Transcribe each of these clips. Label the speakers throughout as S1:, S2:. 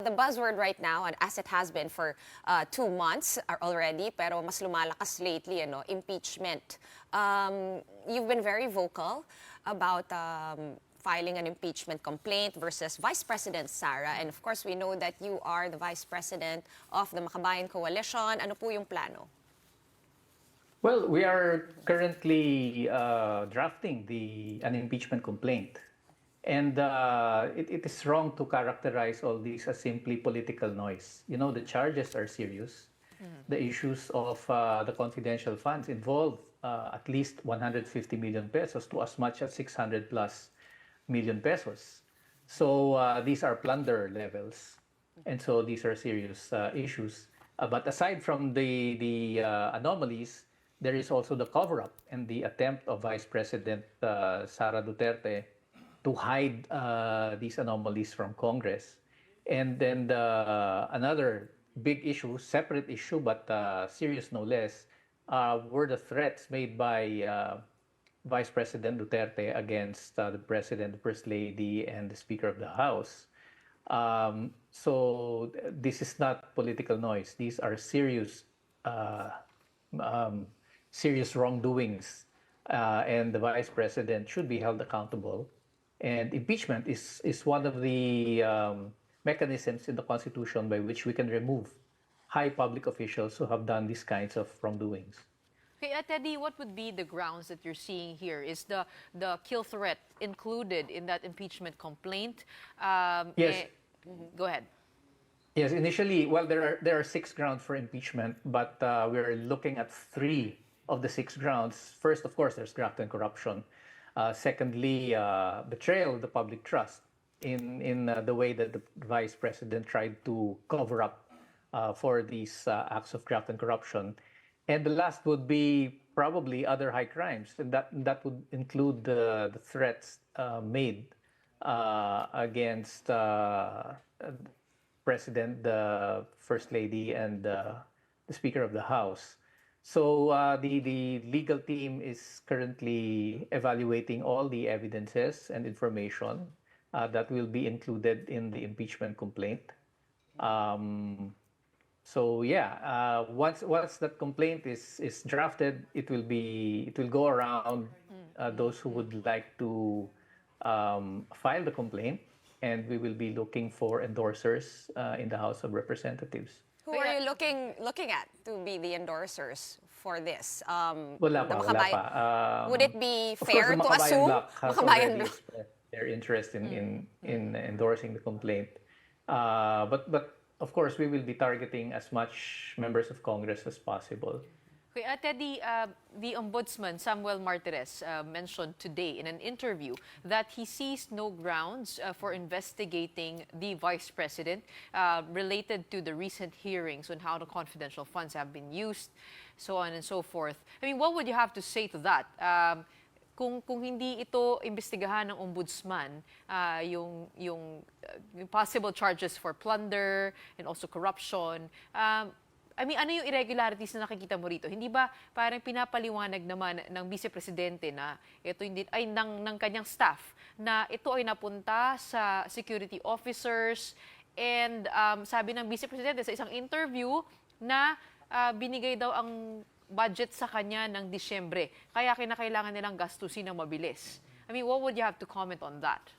S1: the buzzword right now, and as it has been for 2 months already, pero mas lumalakas lately, impeachment. You've been very vocal about filing an impeachment complaint versus Vice President Sara. And of course, we know that you are the Vice President of the Makabayan Coalition. Ano po yung plano?
S2: Well, we are currently drafting an impeachment complaint. And it is wrong to characterize all this as simply political noise. You know, the charges are serious. The issues of the confidential funds involve at least 150 million pesos to as much as 600 plus million pesos. So these are plunder levels. And so these are serious issues. But aside from the anomalies, there is also the cover-up and the attempt of Vice President Sara Duterte to hide these anomalies from Congress. And then another big issue, separate issue, but serious no less, were the threats made by Vice President Duterte against the President, the First Lady, and the Speaker of the House. So this is not political noise. These are serious serious wrongdoings, and the Vice President should be held accountable. And impeachment is one of the mechanisms in the Constitution by which we can remove high public officials who have done these kinds of wrongdoings.
S3: Okay, Teddy, what would be the grounds that you're seeing here? Is the kill threat included in that impeachment complaint?
S2: Yes.
S3: Go ahead.
S2: Yes, initially, well, there are 6 grounds for impeachment, but we're looking at 3 of the 6 grounds. First, of course, there's graft and corruption. Secondly, betrayal of the public trust in the way that the Vice President tried to cover up for these acts of graft and corruption. And the last would be probably other high crimes, and that would include the threats made against President, the First Lady, and the Speaker of the House. So the legal team is currently evaluating all the evidences and information that will be included in the impeachment complaint. So yeah, once that complaint is drafted, it will go around those who would like to file the complaint, and we will be looking for endorsers in the House of Representatives.
S1: Who are you looking at to be the endorsers for this?
S2: Wala pa.
S1: Would it be
S2: Of course,
S1: fair
S2: the
S1: to
S2: Makabayan
S1: assume
S2: Bloc has already expressed their interest in endorsing the complaint. But of course, we will be targeting as much members of Congress as possible.
S3: Okay, Teddy, the Ombudsman, Samuel Martires, mentioned today in an interview that he sees no grounds for investigating the Vice President related to the recent hearings on how the confidential funds have been used, so on and so forth. I mean, what would you have to say to that? Kung hindi ito imbestigahan ng Ombudsman, yung possible charges for plunder and also corruption, I mean, ano yung irregularities na nakikita mo rito? Hindi ba parang pinapaliwanag naman ng Vice Presidente na ito hindi ay ng kanyang staff na ito ay napunta sa security officers, and sabi ng Vice Presidente sa isang interview na binigay daw ang budget sa kanya ng Disyembre, kaya kinakailangan nilang gastusin ng mabilis. I mean, what would you have to comment on that?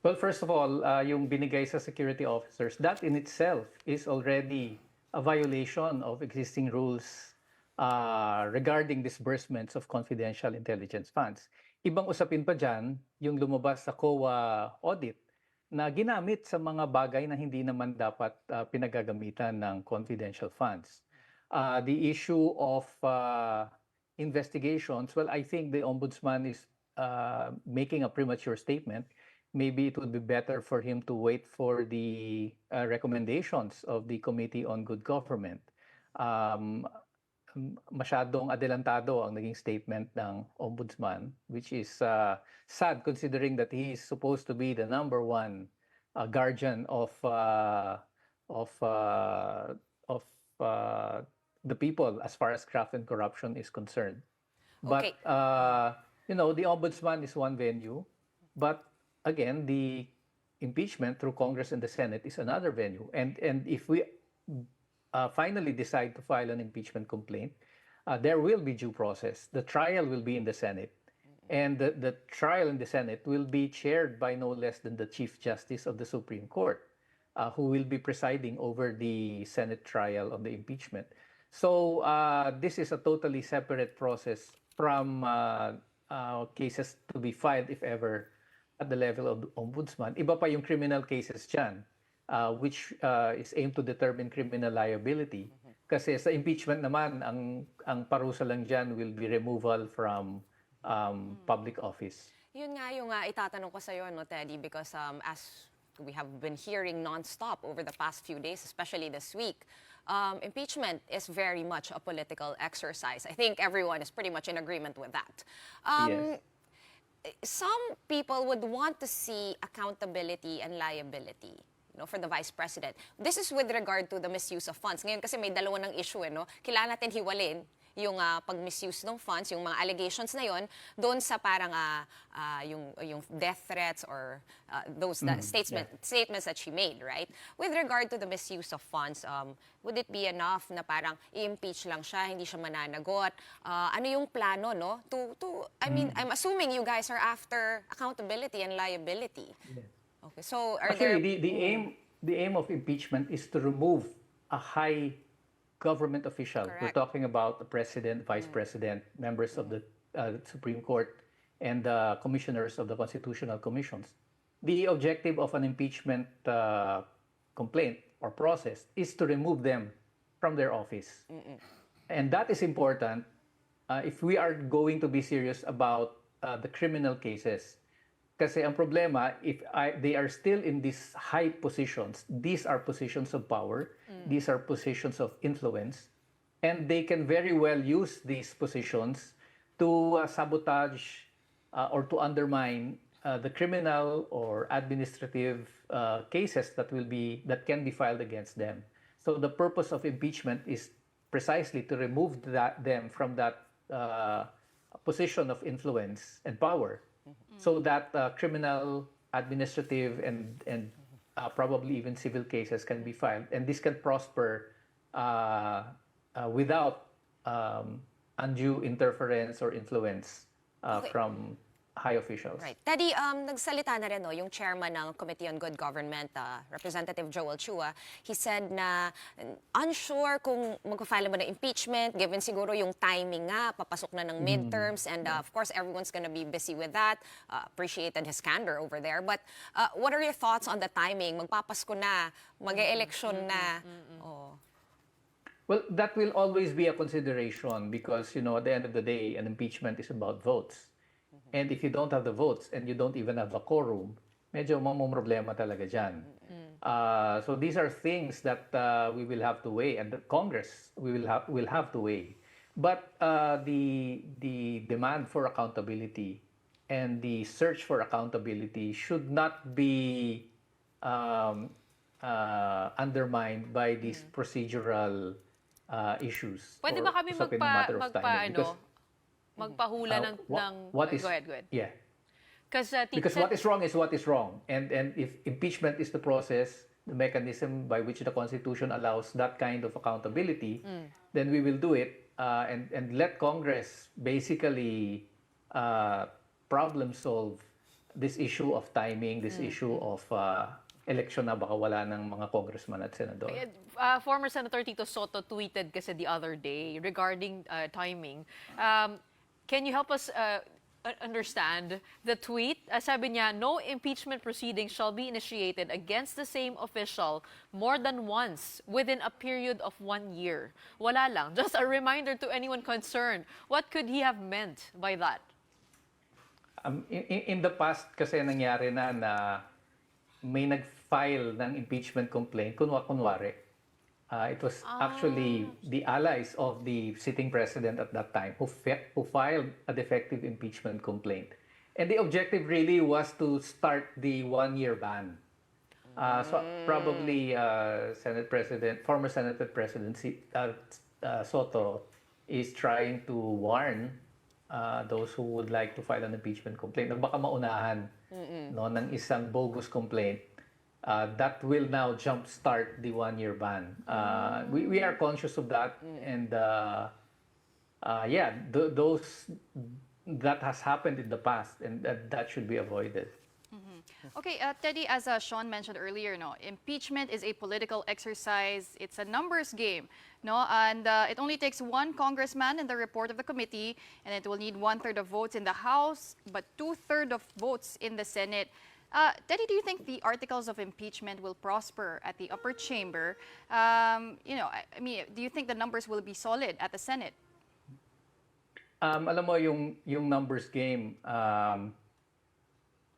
S2: Well, first of all, yung binigay sa security officers, that in itself is already a violation of existing rules regarding disbursements of confidential intelligence funds. Ibang usapin pa dyan, yung lumabas sa COA audit na ginamit sa mga bagay na hindi naman dapat pinagagamitan ng confidential funds. The issue of investigations, well, I think the Ombudsman is making a premature statement. Maybe it would be better for him to wait for the recommendations of the Committee on Good Government. Masyadong adelantado ang naging statement ng Ombudsman, which is sad considering that he is supposed to be the #1 guardian of the people as far as graft and corruption is concerned.
S1: Okay.
S2: But the Ombudsman is one venue, but again, the impeachment through Congress and the Senate is another venue. And if we finally decide to file an impeachment complaint, there will be due process. The trial will be in the Senate. And the trial in the Senate will be chaired by no less than the Chief Justice of the Supreme Court, who will be presiding over the Senate trial on the impeachment. So this is a totally separate process from cases to be filed, if ever, at the level of the Ombudsman. Iba pa yung criminal cases dyan, which is aimed to determine criminal liability. Kasi sa impeachment naman, ang parusa lang dyan will be removal from public office.
S1: Yun nga yung itatanong ko sa'yo, no, Teddy, because as we have been hearing nonstop over the past few days, especially this week, impeachment is very much a political exercise. I think everyone is pretty much in agreement with that.
S2: Yes.
S1: Some people would want to see accountability and liability, for the Vice President. This is with regard to the misuse of funds. Ngayon kasi may dalawa ng issue, kailangan natin hiwalin yung pag-misuse ng funds, yung mga allegations na yon, doon sa parang yung death threats or those statements that she made, right? With regard to the misuse of funds, would it be enough na parang i-impeach lang siya, hindi siya mananagot? Ano yung plano, no? I mean, I'm assuming you guys are after accountability and liability.
S2: Yes.
S1: Okay, so are
S2: Actually, the aim of impeachment is to remove a high government official.
S1: Correct.
S2: We're talking about the president, vice president, members of the Supreme Court, and commissioners of the constitutional commissions. The objective of an impeachment complaint or process is to remove them from their office. And that is important if we are going to be serious about the criminal cases. Kasi ang problema, if they are still in these high positions, these are positions of power, these are positions of influence, and they can very well use these positions to sabotage or to undermine the criminal or administrative cases that can be filed against them. So the purpose of impeachment is precisely to remove them from that position of influence and power, so that criminal, administrative, and probably even civil cases can be filed, and this can prosper without undue interference or influence from high officials.
S1: Right. Teddy, nagsalita na rin yung chairman ng Committee on Good Government, Representative Joel Chua. He said na unsure kung mag-file mo na impeachment, given siguro yung timing nga, papasok na ng midterms, and of course, everyone's gonna be busy with that. Appreciated his candor over there. But what are your thoughts on the timing? Magpapasko na, mag-e-election na. Oh.
S2: Well, that will always be a consideration because, at the end of the day, an impeachment is about votes. And if you don't have the votes and you don't even have a quorum, medyo problema talaga dyan. So these are things that we will have to weigh, and the Congress will have to weigh. But the demand for accountability and the search for accountability should not be undermined by these procedural issues.
S3: Pwede ba kami magpahula ng
S2: go ahead. Yeah. Because what is wrong is what is wrong. And if impeachment is the process, the mechanism by which the Constitution allows that kind of accountability, then we will do it and let Congress basically problem solve this issue of timing, this issue of election na baka wala ng mga congressman at senador.
S3: Former Senator Tito Soto tweeted kasi the other day regarding timing. Can you help us understand the tweet? Sabi niya, no impeachment proceedings shall be initiated against the same official more than once within a period of 1 year. Wala lang. Just a reminder to anyone concerned. What could he have meant by that?
S2: In the past kasi nangyari na may nag-file ng impeachment complaint, kunwari. It was actually the allies of the sitting president at that time who filed a defective impeachment complaint. And the objective really was to start the 1-year ban. So probably former Senate President Soto is trying to warn those who would like to file an impeachment complaint na baka maunahan ng isang bogus complaint that will now jumpstart the one-year ban. We are conscious of that, and yeah, those that has happened in the past, and that should be avoided.
S4: Okay, Teddy, as Sean mentioned earlier, no, impeachment is a political exercise. It's a numbers game, no, and it only takes one congressman in the report of the committee, and it will need 1/3 of votes in the House, but 2/3 of votes in the Senate. Teddy, do you think the articles of impeachment will prosper at the upper chamber? I mean, do you think the numbers will be solid at the Senate?
S2: Alam mo, yung numbers game,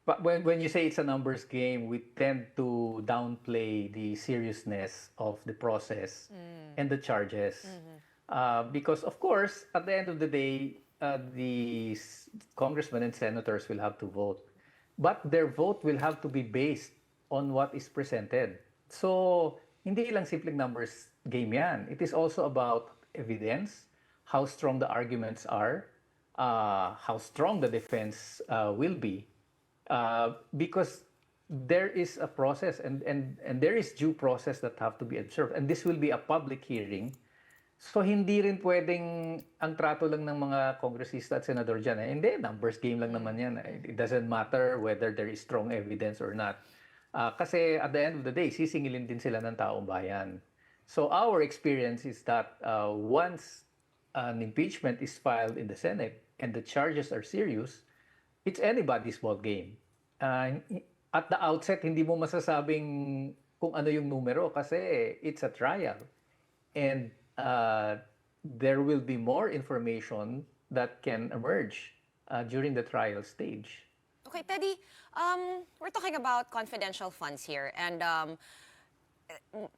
S2: but when you say it's a numbers game, we tend to downplay the seriousness of the process and the charges. Because, of course, at the end of the day, the congressmen and senators will have to vote. But their vote will have to be based on what is presented. So, hindi lang simpleng numbers game yan. It is also about evidence, how strong the arguments are, how strong the defense will be. Because there is a process and there is due process that have to be observed. And this will be a public hearing. So hindi rin pwedeng ang trato lang ng mga kongresista at senador dyan. Hindi, numbers game lang naman yan. It doesn't matter whether there is strong evidence or not. Kasi at the end of the day, sisingilin din sila ng taong bayan. So our experience is that once an impeachment is filed in the Senate and the charges are serious, it's anybody's ball game. At the outset, hindi mo masasabing kung ano yung numero kasi it's a trial. And there will be more information that can emerge during the trial stage.
S1: Okay, Teddy, we're talking about confidential funds here, and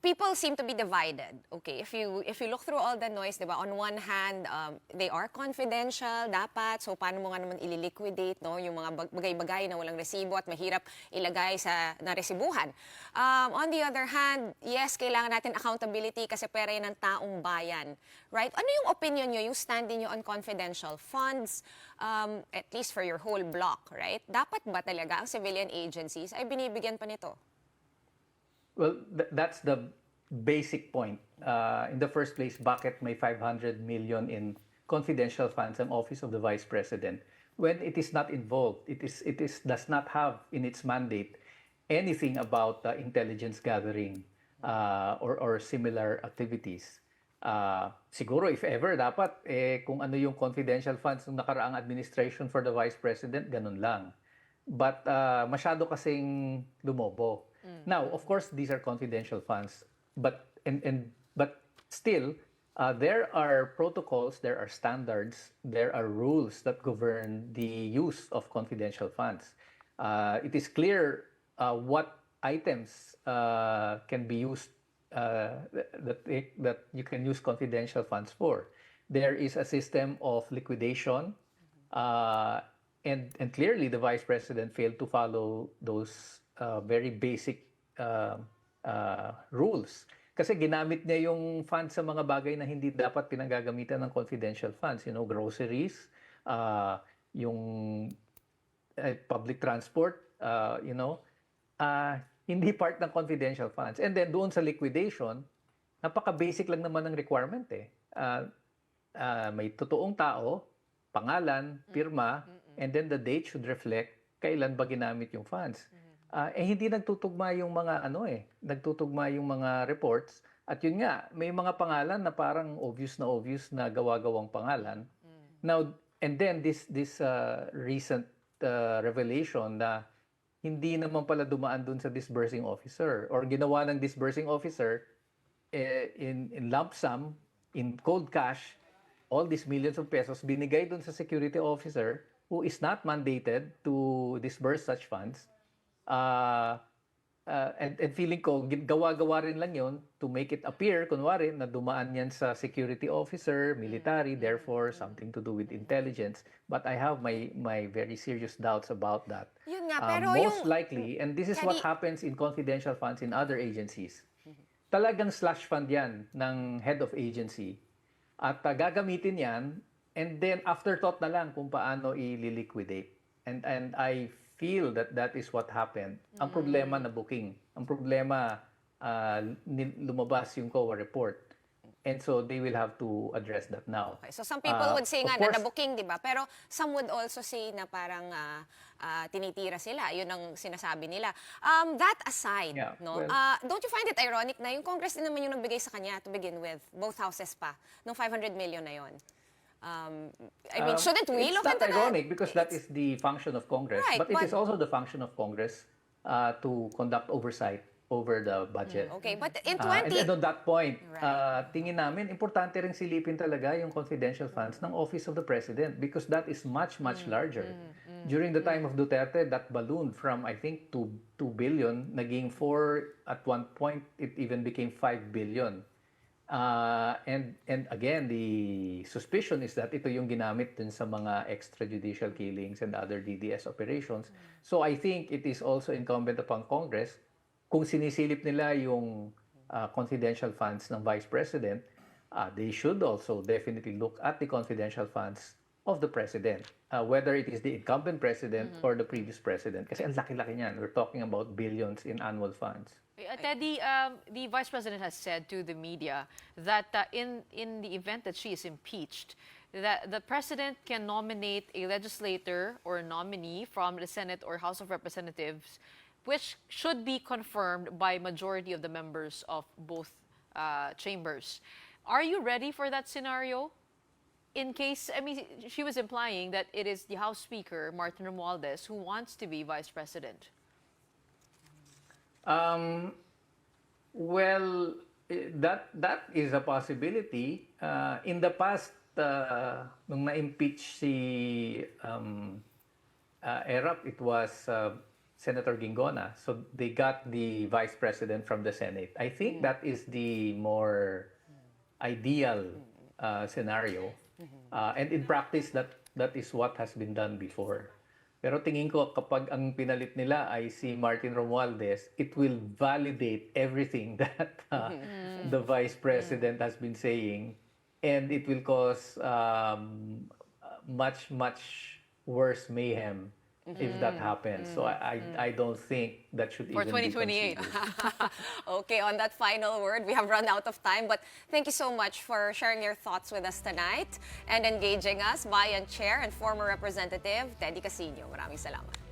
S1: people seem to be divided. Okay, if you look through all the noise, diba, on one hand, they are confidential, dapat, so paano mo nga naman ililiquidate, no, yung mga bagay-bagay na walang resibo at mahirap ilagay sa naresibuhan. On the other hand, yes, kailangan natin accountability kasi pera yan ng taong bayan, right? Ano yung opinion nyo, yung stand nyo on confidential funds, at least for your whole block, right? Dapat ba talaga ang civilian agencies ay binibigyan pa nito?
S2: Well, that's the basic point. In the first place, bakit may 500 million in confidential funds ang Office of the Vice President when it is not involved? It does not have in its mandate anything about intelligence gathering or similar activities. Siguro, if ever, dapat kung ano yung confidential funds ng nakaraang administration for the Vice President, ganun lang. But masyado kasing lumobo. Now, of course, these are confidential funds, but still, there are protocols, there are standards, there are rules that govern the use of confidential funds. It is clear what items can be used, that you can use confidential funds for. There is a system of liquidation, and clearly the Vice President failed to follow those very basic rules. Kasi ginamit niya yung funds sa mga bagay na hindi dapat pinagagamitan ng confidential funds. You know, groceries, yung public transport, hindi part ng confidential funds. And then doon sa liquidation, napaka-basic lang naman ng requirement eh. May totoong tao, pangalan, pirma, and then the date should reflect kailan ba ginamit yung funds. Hindi nagtutugma yung mga nagtutugma yung mga reports at yun nga may mga pangalan na parang obvious na gawa-gawang pangalan. Now and then this recent revelation na hindi naman pala dumaan dun sa disbursing officer or ginawa ng disbursing officer in lump sum, in cold cash, all these millions of pesos binigay dun sa security officer who is not mandated to disburse such funds. And feeling ko, gawa-gawa rin lang yun to make it appear, kunwari, na dumaan yan sa security officer, military, therefore something to do with intelligence. But I have my very serious doubts about that.
S1: Yun nga, pero
S2: most likely, and this is what happens in confidential funds in other agencies, talagang slush fund yan ng head of agency. At gagamitin yan, and then afterthought na lang kung paano i-liquidate. And I feel that that is what happened. Ang problema na booking. Ang problema, lumabas yung COA report. And so they will have to address that now.
S1: Okay. So some people would say
S2: Of
S1: nga
S2: course,
S1: na na-booking, di ba? Pero some would also say na parang tinitira sila. Yun ang sinasabi nila. That aside,
S2: Yeah,
S1: no,
S2: well-
S1: don't you find it ironic na yung Congress din naman yung nagbigay sa kanya to begin with, both houses pa, nung 500 million na yun? I mean, shouldn't we look into
S2: It's not
S1: that?
S2: ironic because that is the function of Congress.
S1: Right,
S2: but it
S1: but-
S2: is also the function of Congress to conduct oversight over the budget.
S1: Okay, but in
S2: And
S1: 20...
S2: on that point,
S1: Right.
S2: tingin namin, importante rin silipin talaga yung confidential funds ng Office of the President because that is much, much larger. During the time of Duterte, that ballooned from, I think, 2 billion, naging 4, at one point, it even became 5 billion. And again, the suspicion is that ito yung ginamit din sa mga extrajudicial killings and other DDS operations. So I think it is also incumbent upon Congress, kung sinisilip nila yung confidential funds ng Vice President, they should also definitely look at the confidential funds of the President, whether it is the incumbent President or the previous President. Kasi ang laki-laki niyan. We're talking about billions in annual funds.
S3: Teddy, the Vice President has said to the media that in the event that she is impeached, that the President can nominate a legislator or a nominee from the Senate or House of Representatives, which should be confirmed by majority of the members of both chambers. Are you ready for that scenario? In case, I mean, she was implying that it is the House Speaker, Martin Romualdez, who wants to be Vice President.
S2: Well, that is a possibility. In the past, nung na-impeach si ERAP, it was Senator Gingona. So they got the Vice President from the Senate. I think that is the more ideal scenario. And in practice, that is what has been done before. Pero tingin ko kapag ang pinalit nila ay si Martin Romualdez, it will validate everything that the Vice President has been saying, and it will cause much, much worse mayhem if that happens. So I don't think that should
S3: For
S2: even be
S3: 2028.
S2: considered.
S1: Okay, on that final word, we have run out of time, but thank you so much for sharing your thoughts with us tonight and engaging us. Bayan Chair and former Representative Teddy Casiño. Maraming salamat.